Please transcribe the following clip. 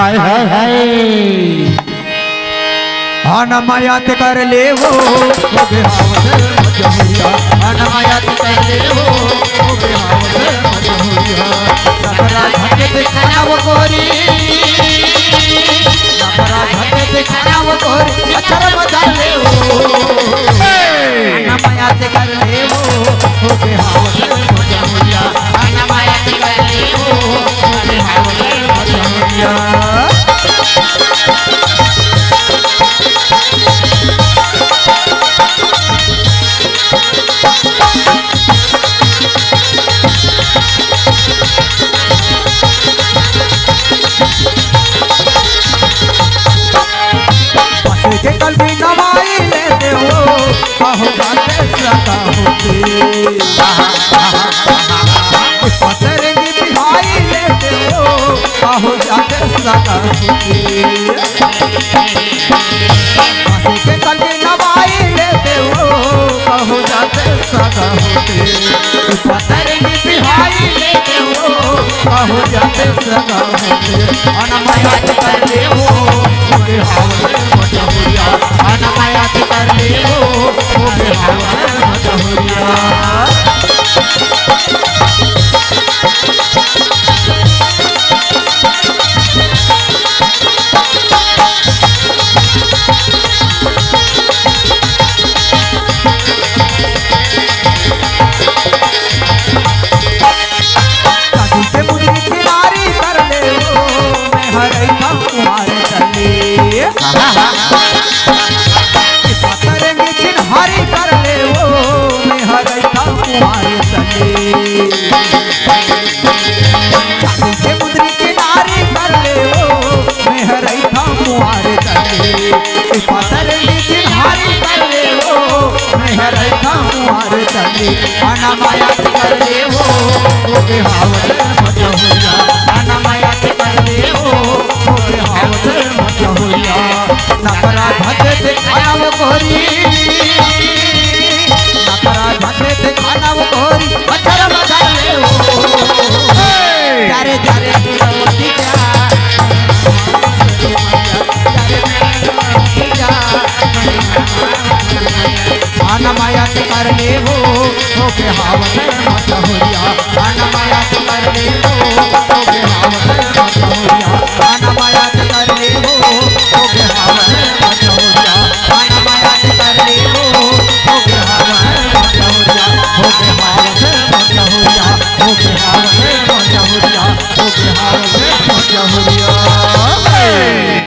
हाय हाय हाय अनमयात कर ले वो बेहावत मजहुरिया अनमयात कर ले वो बेहावत मजहुरिया नखरा घट दिखाना वो गोरी नखरा घट दिखाना वो गोरी अक्षर बदल ले वो अनमयात कर ले वो बेहावत मजहुरिया अनमयात कर ले वो बेहावत मजहुरिया के कलबी नवाई लेते हो कहो जाते लगा होते पतरंगी बिहाई लेते हो कहो जाते लगा होते के कलबी नवाई लेते हो कहो जाते लगा होते पतरंगी बिहाई लेते हो कहो जाते लगा होते अनमयात कर ले हो बेहावत मजहुरिया अनमयात कर ले हो बेहावत मजहुरिया पतरंगी चिन्हारी कर ले वो मैं हरे था कुमारे चले के मुद्री किनारी कर ले वो मैं हरे था कुमारे चले पतरंगी चिन्हारी कर ले वो मैं हरे था कुमारे चले अनमयात कर ले वो बेहावत मजहुरिया अनमयात कर ले वो बेहावत मजहुरिया नखरा घट दिखाना वो गोरी नखरा घट दिखाना वो गोरी अक्षर बदल ले वो जारे जारे मोती जा अनमयात कर ले वो बेहावत